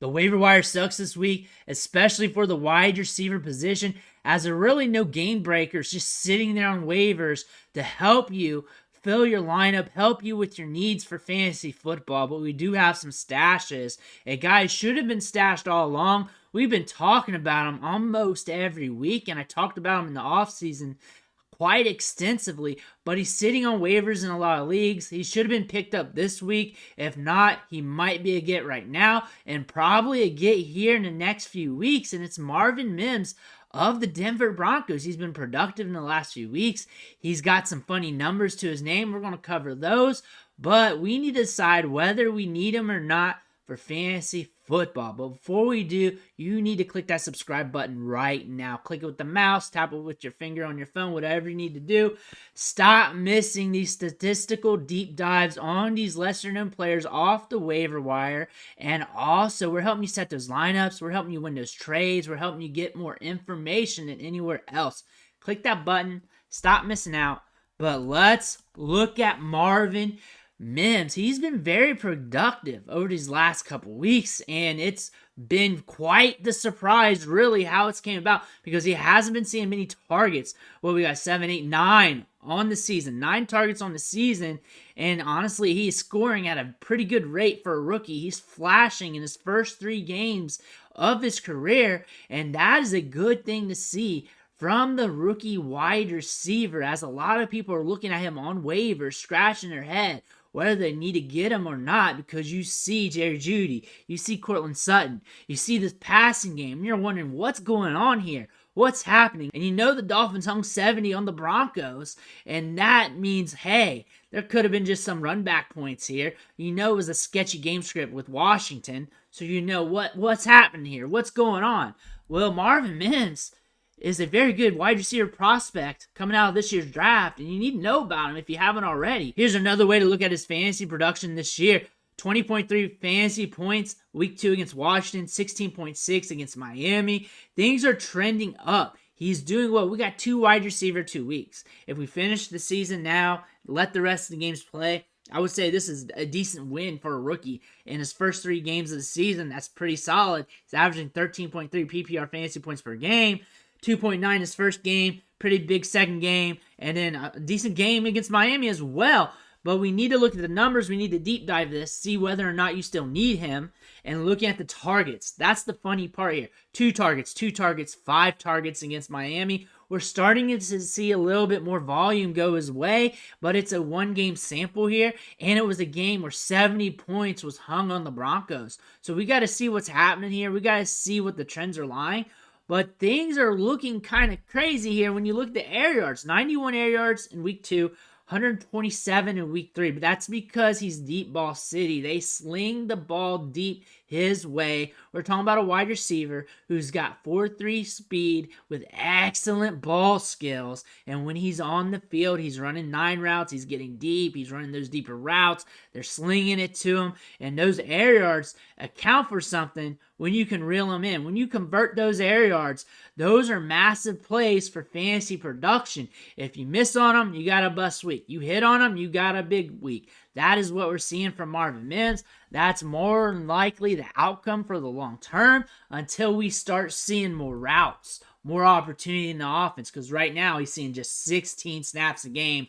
The waiver wire sucks this week, especially for the wide receiver position, as there are really no game breakers just sitting there on waivers to help you fill your lineup, help you with your needs for fantasy football. But we do have some stashes. A guy should have been stashed all along. We've been talking about him almost every week, and I talked about him in the offseason quite extensively, but he's sitting on waivers in a lot of leagues. He should have been picked up this week. If not, he might be a get right now and probably a get here in the next few weeks, and it's Marvin Mims of the Denver Broncos. He's been productive in the last few weeks. He's got some funny numbers to his name. We're going to cover those, but we need to decide whether we need him or not for fantasy football. But before we do, you need to click that subscribe button right now. Click it with the mouse, tap it with your finger on your phone, whatever you need to do. Stop missing these statistical deep dives on these lesser known players off the waiver wire. And also, we're helping you set those lineups. We're helping you win those trades. We're helping you get more information than anywhere else. Click that button. Stop missing out. But let's look at Marvin Mims. He's been very productive over these last couple weeks, and it's been quite the surprise, really, how it's came about, because he hasn't been seeing many targets. Well, we got 7, 8, 9 on the season, 9 targets on the season, and honestly, he's scoring at a pretty good rate for a rookie. He's flashing in his first 3 games of his career, and that is a good thing to see from the rookie wide receiver, as a lot of people are looking at him on waivers, scratching their head whether they need to get him or not, because you see Jerry Jeudy, you see Cortland Sutton, you see this passing game, and you're wondering what's going on here, what's happening, and you know the Dolphins hung 70 on the Broncos, and that means, hey, there could have been just some run back points here. You know it was a sketchy game script with Washington, so you know what's happening here, what's going on. Well, Marvin Mims is a very good wide receiver prospect coming out of this year's draft, and you need to know about him if you haven't already. Here's another way to look at his fantasy production this year. 20.3 fantasy points week 2 against Washington, 16.6 against Miami. Things are trending up. He's doing well. We got 2 wide receiver 2 weeks. If we finish the season now, let the rest of the games play, I would say this is a decent win for a rookie. In his first 3 games of the season, that's pretty solid. He's averaging 13.3 PPR fantasy points per game. 2.9 his first game, pretty big second game, and then a decent game against Miami as well. But we need to look at the numbers. We need to deep dive this, see whether or not you still need him, and looking at the targets. That's the funny part here. 2 targets, 5 targets against Miami. We're starting to see a little bit more volume go his way, but it's a 1-game sample here, and it was a game where 70 points was hung on the Broncos. So we got to see what's happening here. We got to see what the trends are lying. But things are looking kind of crazy here when you look at the air yards. 91 air yards in week 2, 127 in week 3. But that's because he's deep ball city. They sling the ball deep his way. We're talking about a wide receiver who's got 4.3 speed with excellent ball skills. And when he's on the field, he's running 9 routes. He's getting deep. He's running those deeper routes. They're slinging it to him. And those air yards account for something when you can reel them in. When you convert those air yards, those are massive plays for fantasy production. If you miss on them, you got a bust week. You hit on them, you got a big week. That is what we're seeing from Marvin Mims. That's more than likely the outcome for the long term until we start seeing more routes, more opportunity in the offense. Because right now he's seeing just 16 snaps a game,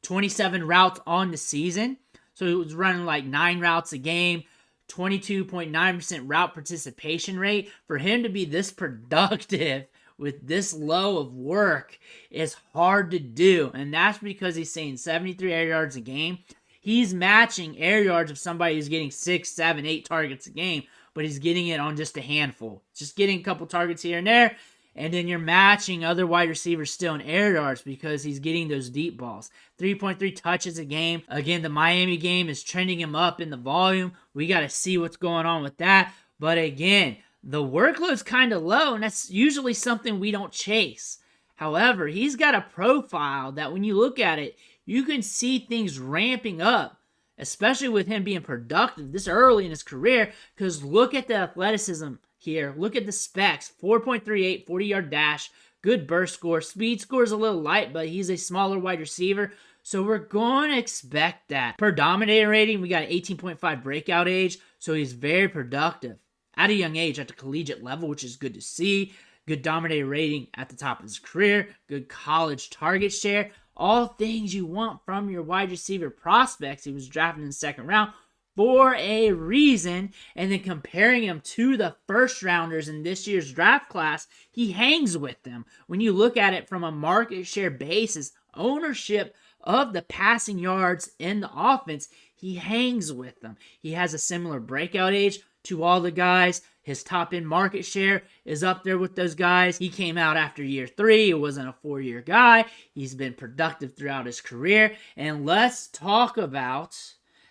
27 routes on the season. So he was running like 9 routes a game, 22.9% route participation rate. For him to be this productive with this low of work is hard to do. And that's because he's seeing 73 air yards a game. He's matching air yards of somebody who's getting 6, 7, 8 targets a game, but he's getting it on just a handful. Just getting a couple targets here and there, and then you're matching other wide receivers still in air yards because he's getting those deep balls. 3.3 touches a game. Again, the Miami game is trending him up in the volume. We got to see what's going on with that. But again, the workload's kind of low, and that's usually something we don't chase. However, he's got a profile that when you look at it, you can see things ramping up, especially with him being productive this early in his career, because look at the athleticism here. Look at the specs. 4.38, 40-yard dash, good burst score. Speed score is a little light, but he's a smaller wide receiver, so we're going to expect that. Per dominator rating, we got an 18.5 breakout age, so he's very productive. at a young age at the collegiate level, which is good to see. Good dominator rating at the top of his career, good college target share, all things you want from your wide receiver prospects. He was drafted in the second round for a reason, and then comparing him to the first rounders in this year's draft class, he hangs with them. When you look at it from a market share basis, ownership of the passing yards in the offense, he hangs with them. He has a similar breakout age to all the guys. His top end market share is up there with those guys. He came out after year 3. He wasn't a 4-year guy. He's been productive throughout his career. And let's talk about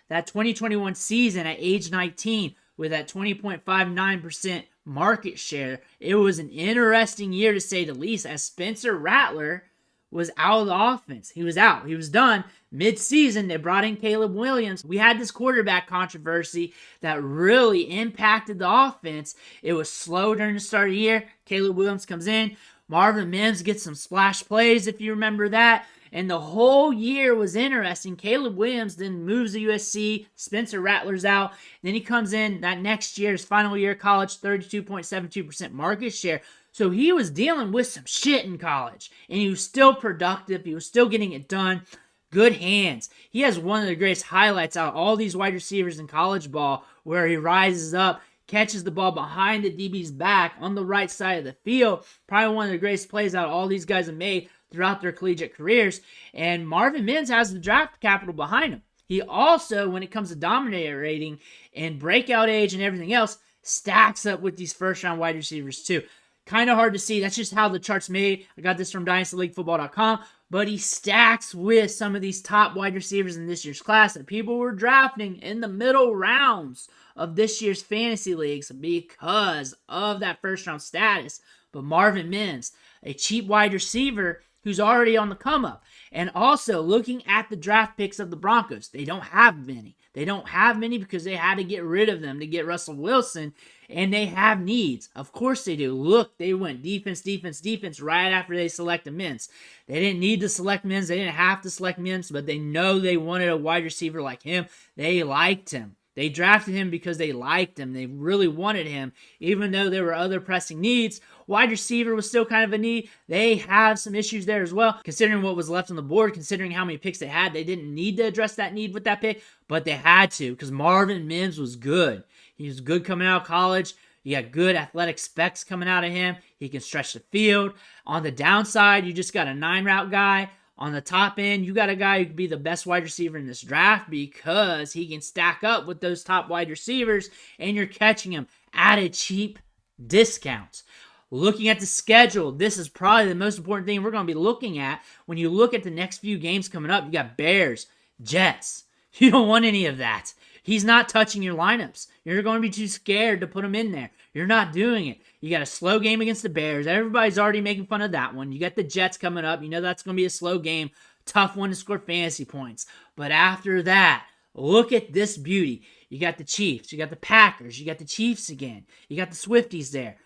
that 2021 season at age 19 with that 20.59% market share. It was an interesting year to say the least, as Spencer Rattler was out of the offense. He was out. He was done. Mid-season, they brought in Caleb Williams. We had this quarterback controversy that really impacted the offense. It was slow during the start of the year. Caleb Williams comes in. Marvin Mims gets some splash plays, if you remember that. And the whole year was interesting. Caleb Williams then moves to USC. Spencer Rattler's out. Then he comes in that next year, his final year of college, 32.72% market share. So he was dealing with some shit in college. And he was still productive. He was still getting it done. Good hands. He has one of the greatest highlights out of all these wide receivers in college ball, where he rises up, catches the ball behind the DB's back on the right side of the field. Probably one of the greatest plays out of all these guys have made throughout their collegiate careers. And Marvin Mims has the draft capital behind him. He also, when it comes to dominator rating and breakout age and everything else, stacks up with these first-round wide receivers too. Kind of hard to see. That's just how the chart's made. I got this from dynastyleaguefootball.com. But he stacks with some of these top wide receivers in this year's class that people were drafting in the middle rounds of this year's fantasy leagues because of that first-round status. But Marvin Mims, a cheap wide receiver who's already on the come-up. And also, looking at the draft picks of the Broncos, they don't have many. They don't have many because they had to get rid of them to get Russell Wilson, and they have needs. Of course they do. Look, they went defense right after they selected Mims. They didn't need to select Mims. They didn't have to select Mims, but they know they wanted a wide receiver like him. They liked him. They drafted him because they liked him. They really wanted him, even though there were other pressing needs. Wide receiver was still kind of a need. They have some issues there as well. Considering what was left on the board, considering how many picks they had, they didn't need to address that need with that pick, but they had to because Marvin Mims was good. He was good coming out of college. You got good athletic specs coming out of him. He can stretch the field. On the downside, you just got a 9-route guy. On the top end, you got a guy who could be the best wide receiver in this draft because he can stack up with those top wide receivers, and you're catching him at a cheap discount. Looking at the schedule, this is probably the most important thing we're going to be looking at. When you look at the next few games coming up, you got Bears, Jets. You don't want any of that. He's not touching your lineups. You're going to be too scared to put him in there. You're not doing it. You got a slow game against the Bears. Everybody's already making fun of that one. You got the Jets coming up. You know that's going to be a slow game. Tough one to score fantasy points. But after that, look at this beauty. You got the Chiefs. You got the Packers. You got the Chiefs again. You got the Swifties there.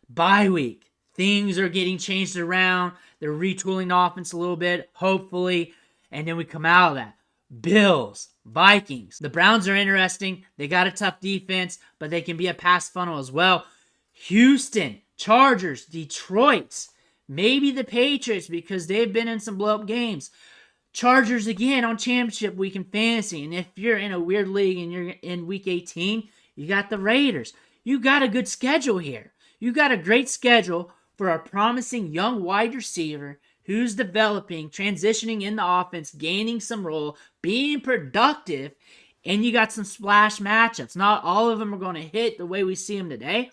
Bye week. Things are getting changed around. They're retooling the offense a little bit, hopefully. And then we come out of that. Bills, Vikings. The Browns are interesting. They got a tough defense, but they can be a pass funnel as well. Houston, Chargers, Detroit, maybe the Patriots because they've been in some blow-up games. Chargers again on championship week in fantasy. And if you're in a weird league and you're in week 18, you got the Raiders. You got a good schedule here. You got a great schedule for a promising young wide receiver who's developing, transitioning in the offense, gaining some role, being productive, and you got some splash matchups. Not all of them are going to hit the way we see them today,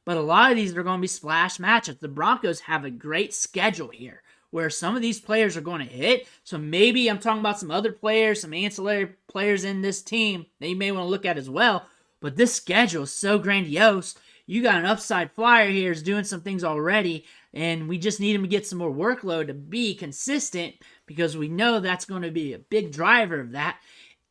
but a lot of these are going to be splash matchups. The Broncos have a great schedule here where some of these players are going to hit. So maybe I'm talking about some other players, some ancillary players in this team that you may want to look at as well. But this schedule is so grandiose. You got an upside flyer here who's doing some things already, and we just need him to get some more workload to be consistent because we know that's going to be a big driver of that.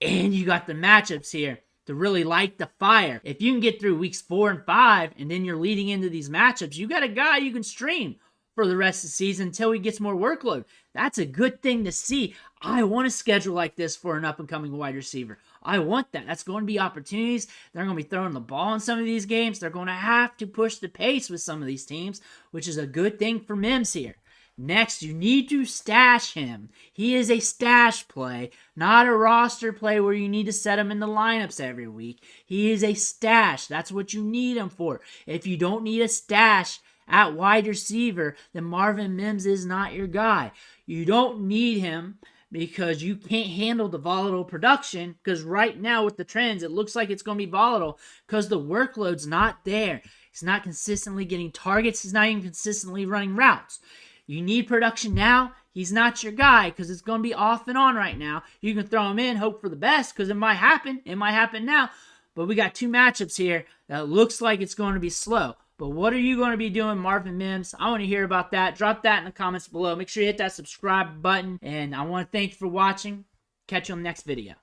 And you got the matchups here to really light the fire. If you can get through weeks 4 and 5, and then you're leading into these matchups, you got a guy you can stream for the rest of the season until he gets more workload. That's a good thing to see. I want a schedule like this for an up-and-coming wide receiver. I want that. That's going to be opportunities. They're going to be throwing the ball in some of these games. They're going to have to push the pace with some of these teams, which is a good thing for Mims here. Next, you need to stash him. He is a stash play, not a roster play where you need to set him in the lineups every week. He is a stash. That's what you need him for. If you don't need a stash at wide receiver, then Marvin Mims is not your guy. You don't need him because you can't handle the volatile production, because right now with the trends, it looks like it's going to be volatile because the workload's not there. He's not consistently getting targets. He's not even consistently running routes. You need production now. He's not your guy because it's going to be off and on right now. You can throw him in, hope for the best because it might happen. It might happen now. But we got 2 matchups here that looks like it's going to be slow. But what are you going to be doing, Marvin Mims? I want to hear about that. Drop that in the comments below. Make sure you hit that subscribe button. And I want to thank you for watching. Catch you on the next video.